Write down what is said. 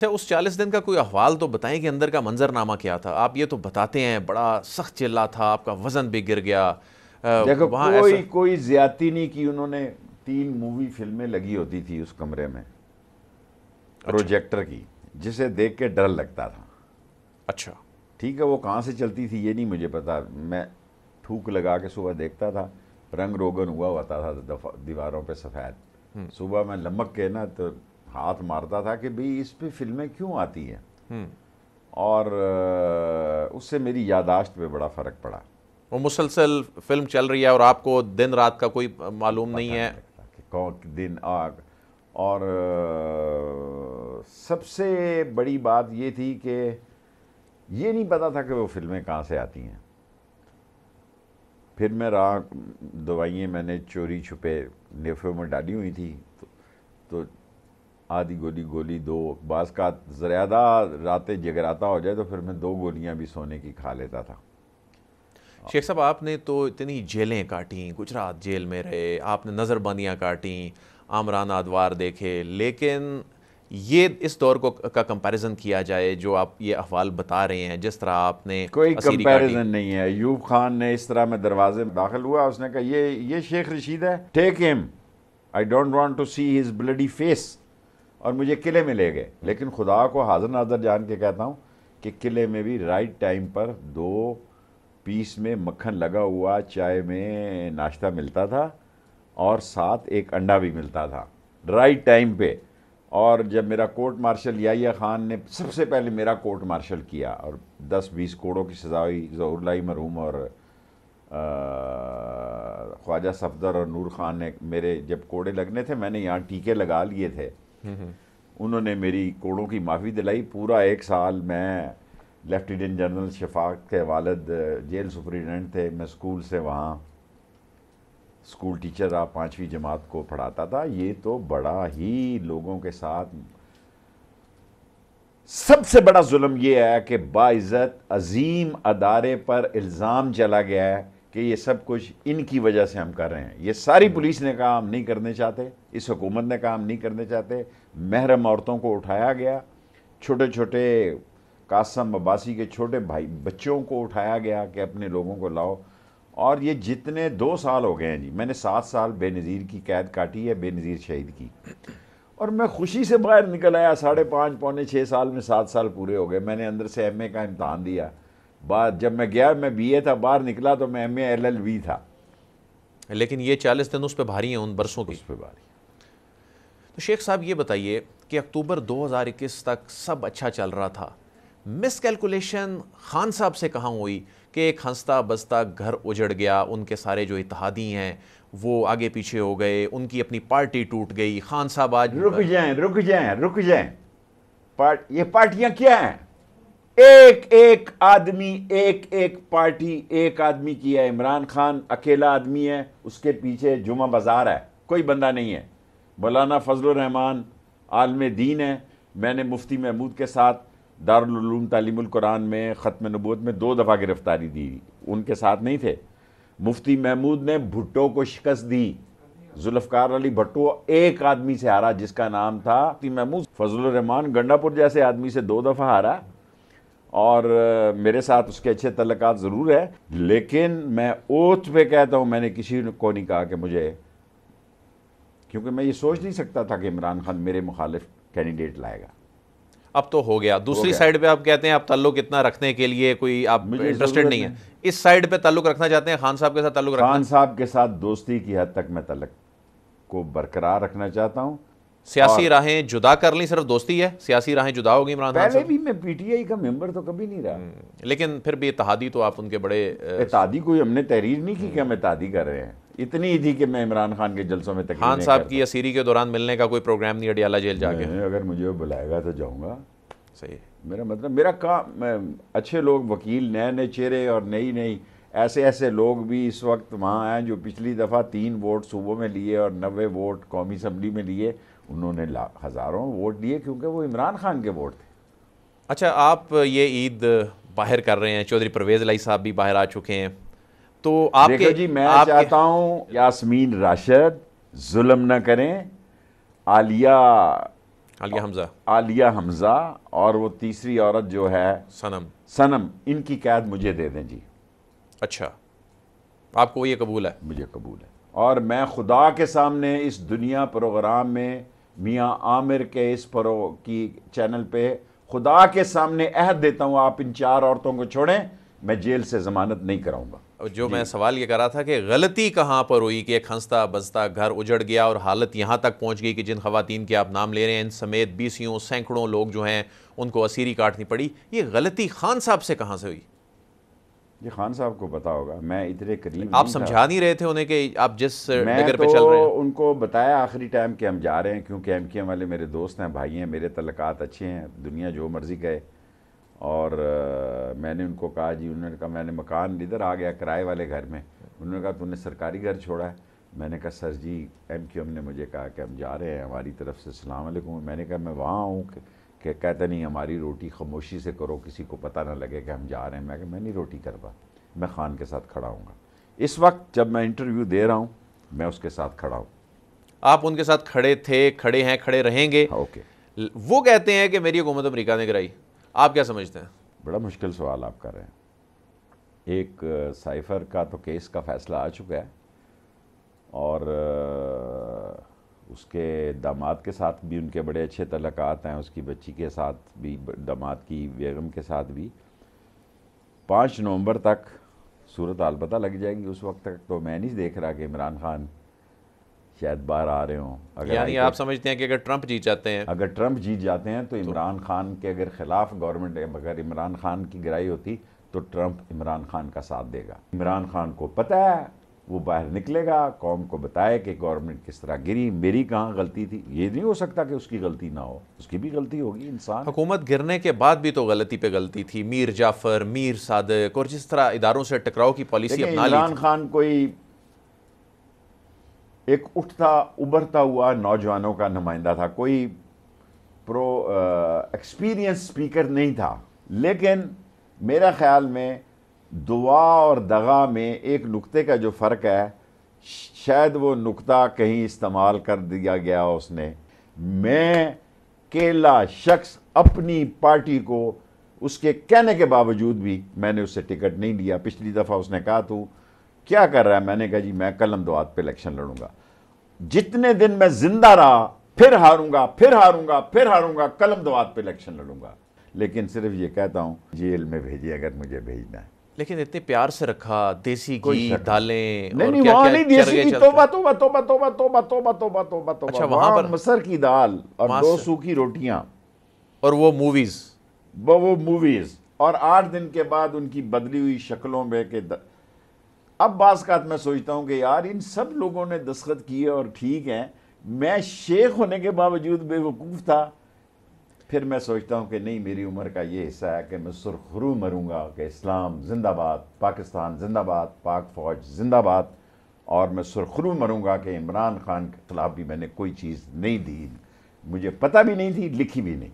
اچھا، اس 40 دن کا کوئی احوال تو بتائیں کہ اندر کا منظر نامہ کیا تھا. آپ یہ تو بتاتے ہیں بڑا سخت چلا تھا، آپ کا وزن بھی گر گیا دیکھو وہاں ایسا. کوئی زیادتی نہیں کی انہوں نے. 3 مووی فلمیں لگی ہوتی تھی اس کمرے میں اچھا پروجیکٹر کی، جسے دیکھ کے ڈر لگتا تھا. اچھا ٹھیک ہے، وہ کہاں سے چلتی تھی یہ نہیں مجھے پتا. میں تھوک لگا کے صبح دیکھتا تھا، رنگ روگن ہوا ہوتا تھا دیواروں پہ سفید. صبح میں لمک کے نا تو ہاتھ مارتا تھا کہ بھئی اس پہ فلمیں کیوں آتی ہیں. اور اس سے میری یادداشت پہ بڑا فرق پڑا. وہ مسلسل فلم چل رہی ہے اور آپ کو دن رات کا کوئی معلوم پتہ نہیں ہے. لگتا کہ کون دن آگ. اور سب سے بڑی بات یہ تھی کہ یہ نہیں پتا تھا کہ وہ فلمیں کہاں سے آتی ہیں. پھر میں رہا، دوائیں میں نے چوری چھپے نیفوں میں ڈالی ہوئی تھی، تو آدھی گولی 2، بعض کا زیادہ راتیں جگراتا ہو جائے تو پھر میں 2 گولیاں بھی سونے کی کھا لیتا تھا. شیخ صاحب، آپ نے تو اتنی جیلیں کاٹیں، گجرات جیل میں رہے، آپ نے نظر بندیاں کاٹیں، آمرانہ ادوار دیکھے، لیکن یہ اس دور کا کمپیریزن کیا جائے جو آپ یہ احوال بتا رہے ہیں، جس طرح آپ نے کوئی اسیری کاٹی. کمپیریزن نہیں ہے. ایوب خان نے اس طرح میں دروازے میں داخل ہوا، اس نے کہا یہ شیخ رشید ہے، ٹیک ہم، I don't want to see his bloody face. اور مجھے قلعے میں لے گئے. لیکن خدا کو حاضر ناظر جان کے کہتا ہوں کہ قلعے میں بھی رائٹ ٹائم پر 2 پیس میں مکھن لگا ہوا چائے میں ناشتہ ملتا تھا، اور ساتھ 1 انڈا بھی ملتا تھا رائٹ ٹائم پہ. اور جب میرا کورٹ مارشل یحییٰ خان نے سب سے پہلے میرا کورٹ مارشل کیا اور 10-20 کوڑوں کی سزا ہوئی، ظہور اللہ مرحوم اور خواجہ صفدر اور نور خان نے میرے جب کوڑے لگنے تھے، میں نے یہاں ٹیکے لگا لیے تھے، انہوں نے میری کوڑوں کی معافی دلائی. پورا 1 سال میں لیفٹیننٹ جنرل شفاق کے والد جیل سپرنٹینڈنٹ تھے. میں اسکول سے وہاں اسکول ٹیچر رہا، 5ویں جماعت کو پڑھاتا تھا. یہ تو بڑا ہی لوگوں کے ساتھ سب سے بڑا ظلم یہ ہے کہ باعزت عظیم ادارے پر الزام چلا گیا ہے کہ یہ سب کچھ ان کی وجہ سے ہم کر رہے ہیں. یہ ساری پولیس نے کہا ہم نہیں کرنے چاہتے، اس حکومت نے کہا ہم نہیں کرنے چاہتے. محرم عورتوں کو اٹھایا گیا، چھوٹے چھوٹے قاسم عباسی کے چھوٹے بھائی بچوں کو اٹھایا گیا کہ اپنے لوگوں کو لاؤ. اور یہ جتنے 2 سال ہو گئے ہیں جی، میں نے 7 سال بے نظیر کی قید کاٹی ہے، بے نظیر شہید کی. اور میں خوشی سے باہر نکل آیا. 5.5 پونے 6 سال میں 7 سال پورے ہو گئے. میں نے اندر سے ایم اے کا امتحان دیا. بعد جب میں گیا، میں بی اے تھا، باہر نکلا تو میں M A L L B تھا. لیکن یہ 40 دن اس پہ بھاری ہیں، ان برسوں کی. اس پہ باری. تو شیخ صاحب یہ بتائیے کہ اکتوبر 2021 تک سب اچھا چل رہا تھا، مس کیلکولیشن خان صاحب سے کہاں ہوئی کہ ایک ہنستا بستا گھر اجڑ گیا، ان کے سارے جو اتحادی ہیں وہ آگے پیچھے ہو گئے، ان کی اپنی پارٹی ٹوٹ گئی. خان صاحب آج رک جائیں. یہ پارٹیاں کیا ہیں؟ ایک آدمی، ایک پارٹی ایک آدمی کی ہے. عمران خان اکیلا آدمی ہے، اس کے پیچھے جمعہ بازار ہے، کوئی بندہ نہیں ہے. مولانا فضل الرحمان عالم دین ہے. میں نے مفتی محمود کے ساتھ دارالعلوم تعلیم القرآن میں ختم نبوت میں 2 دفعہ گرفتاری دی، ان کے ساتھ نہیں تھے. مفتی محمود نے بھٹو کو شکست دی. ذوالفقار علی بھٹو ایک آدمی سے ہارا جس کا نام تھا مفتی محمود. فضل الرحمان گنڈا پور جیسے آدمی سے 2 دفعہ ہارا، اور میرے ساتھ اس کے اچھے تعلقات ضرور ہے. لیکن میں اوتھ پہ کہتا ہوں، میں نے کسی کو نہیں کہا کہ مجھے، کیونکہ میں یہ سوچ نہیں سکتا تھا کہ عمران خان میرے مخالف کینڈیڈیٹ لائے گا. اب تو ہو گیا. دوسری سائیڈ پہ آپ کہتے ہیں آپ تعلق اتنا رکھنے کے لیے کوئی آپ انٹرسٹڈ نہیں ہیں، اس سائیڈ پہ تعلق رکھنا چاہتے ہیں، خان صاحب کے ساتھ تعلق رکھنا. خان صاحب کے ساتھ دوستی کی حد تک میں تعلق کو برقرار رکھنا چاہتا ہوں. سیاسی راہیں جدا کر لیں، صرف دوستی ہے، سیاسی راہیں جدا ہو گئی عمران خان پہلے سے. بھی میں پی ٹی آئی کا ممبر تو کبھی نہیں رہا. لیکن پھر بھی اتحادی تو آپ ان کے بڑے اتحادی کوئی ہم نے تحریر نہیں کی کہ ہم اتحادی کر رہے ہیں. اتنی ہی تھی کہ میں عمران خان کے جلسوں میں تقریریں خان صاحب کی اسیری کے دوران ملنے کا کوئی پروگرام نہیں، اڈیالہ جیل جا کے. اگر مجھے وہ بلائے گا تو جاؤں گا. صحیح. میرا مطلب میرا کام، اچھے لوگ، وکیل، نئے چہرے اور نئی ایسے لوگ بھی اس وقت وہاں ہیں جو پچھلی دفعہ 3 ووٹ صوبوں میں لیے اور 90 ووٹ قومی اسمبلی میں لیے. انہوں نے ہزاروں ووٹ لیے کیونکہ وہ عمران خان کے ووٹ تھے. اچھا، آپ یہ عید باہر کر رہے ہیں، چودھری پرویز الہی صاحب بھی باہر آ چکے ہیں، تو آپ دیکھو جی، میں چاہتا ہوں یاسمین راشد ظلم نہ کریں، عالیہ عالیہ حمزہ، عالیہ حمزہ، اور وہ تیسری عورت جو ہے سنم، ان کی قید مجھے دے دیں جی۔ اچھا، آپ کو یہ قبول ہے؟ مجھے قبول ہے، اور میں خدا کے سامنے اس دنیا پروگرام میں میاں عامر کے اس کی چینل پہ خدا کے سامنے عہد دیتا ہوں، آپ ان 4 عورتوں کو چھوڑیں، میں جیل سے ضمانت نہیں کراؤں گا۔ جو میں سوال یہ کر رہا تھا کہ غلطی کہاں پر ہوئی کہ ایک ہنستا بستا گھر اجڑ گیا اور حالت یہاں تک پہنچ گئی کہ جن خواتین کے آپ نام لے رہے ہیں ان سمیت 20 سینکڑوں لوگ جو ہیں ان کو اسیری کاٹنی پڑی، یہ غلطی خان صاحب سے کہاں سے ہوئی؟ یہ خان صاحب کو پتا ہوگا، میں اتنے قریب آپ سمجھا نہیں رہے تھے انہیں کہ آپ جس ڈگر پہ میں چل رہے ہیں؟ تو ان کو بتایا آخری ٹائم کہ ہم جا رہے ہیں، کیونکہ ایم کیو ایم والے میرے دوست ہیں، بھائی ہیں، میرے تعلقات اچھے ہیں، دنیا جو مرضی کہے، اور میں نے ان کو کہا جی، انہوں نے کہا میں نے مکان ادھر آ گیا کرائے والے گھر میں، انہوں نے کہا تو نے سرکاری گھر چھوڑا ہے؟ میں نے کہا سر جی ایم کیو ایم نے مجھے کہا کہ ہم جا رہے ہیں، ہماری طرف سے السلام علیکم۔ میں نے کہا میں وہاں ہوں کہ کہتا نہیں ہماری روٹی خاموشی سے کرو، کسی کو پتہ نہ لگے کہ ہم جا رہے ہیں۔ میں کہا میں نہیں روٹی کروا، میں خان کے ساتھ کھڑا ہوں گا۔ اس وقت جب میں انٹرویو دے رہا ہوں میں اس کے ساتھ کھڑا ہوں۔ آپ ان کے ساتھ کھڑے تھے، کھڑے ہیں، کھڑے رہیں گے۔ اوکے، وہ کہتے ہیں کہ میری حکومت امریکہ نے کرائی، آپ کیا سمجھتے ہیں؟ بڑا مشکل سوال آپ کر رہے ہیں۔ ایک سائفر کا تو کیس کا فیصلہ آ چکا ہے، اور اس کے داماد کے ساتھ بھی ان کے بڑے اچھے تعلقات ہیں، اس کی بچی کے ساتھ بھی، داماد کی بیگم کے ساتھ بھی۔ 5 نومبر تک صورت حال پتہ لگ جائے گی، اس وقت تک تو میں نہیں دیکھ رہا کہ عمران خان شاید باہر آ رہے ہوں۔ یعنی آپ سمجھتے ہیں کہ اگر ٹرمپ جیت جاتے ہیں، اگر ٹرمپ جیت جاتے ہیں تو عمران خان کے اگر خلاف گورنمنٹ، اگر عمران خان کی گرائی ہوتی تو ٹرمپ عمران خان کا ساتھ دے گا۔ عمران خان کو پتہ ہے، وہ باہر نکلے گا، قوم کو بتائے کہ گورنمنٹ کس طرح گری، میری کہاں غلطی تھی۔ یہ نہیں ہو سکتا کہ اس کی غلطی نہ ہو، اس کی بھی غلطی ہوگی، انسان۔ حکومت گرنے کے بعد بھی تو غلطی پہ غلطی تھی، میر جعفر، میر صادق، اور جس طرح اداروں سے ٹکراؤ کی پالیسی اپنا لی تھی۔ عمران خان کوئی ایک اٹھتا ابھرتا ہوا نوجوانوں کا نمائندہ تھا، کوئی ایکسپیرینس سپیکر نہیں تھا، لیکن میرا خیال میں دعا اور دغا میں ایک نقطے کا جو فرق ہے، شاید وہ نقطہ کہیں استعمال کر دیا گیا اس نے۔ میں اکیلا شخص اپنی پارٹی کو اس کے کہنے کے باوجود بھی میں نے اس سے ٹکٹ نہیں لیا۔ پچھلی دفعہ اس نے کہا تو کیا کر رہا ہے؟ میں نے کہا جی میں قلم دعات پہ الیکشن لڑوں گا، جتنے دن میں زندہ رہا پھر ہاروں گا، پھر ہاروں گا، پھر ہاروں گا، قلم دعات پہ الیکشن لڑوں گا۔ لیکن صرف یہ کہتا ہوں جیل میں بھیجیے اگر مجھے بھیجنا ہے۔ لیکن اتنے پیار سے رکھا، دیسی گھی، دالیں، نہیں وہاں نہیں دیسی گھی، توبہ توبہ توبہ توبہ توبہ توبہ توبہ توبہ توبہ، اچھا وہاں پر مسر کی دال اور 2 سوکھی روٹیاں، اور وہ موویز، وہ موویز، اور 8 دن کے بعد ان کی بدلی ہوئی شکلوں میں کہ اب بعض اوقات میں سوچتا ہوں کہ یار ان سب لوگوں نے دستخط کیے اور ٹھیک ہیں، میں شیخ ہونے کے باوجود بے وقوف تھا۔ پھر میں سوچتا ہوں کہ نہیں، میری عمر کا یہ حصہ ہے کہ میں سرخرو مروں گا کہ اسلام زندہ باد، پاکستان زندہ باد، پاک فوج زندہ باد، اور میں سرخرو مروں گا کہ عمران خان کے خلاف بھی میں نے کوئی چیز نہیں دی، مجھے پتہ بھی نہیں تھی، لکھی بھی نہیں۔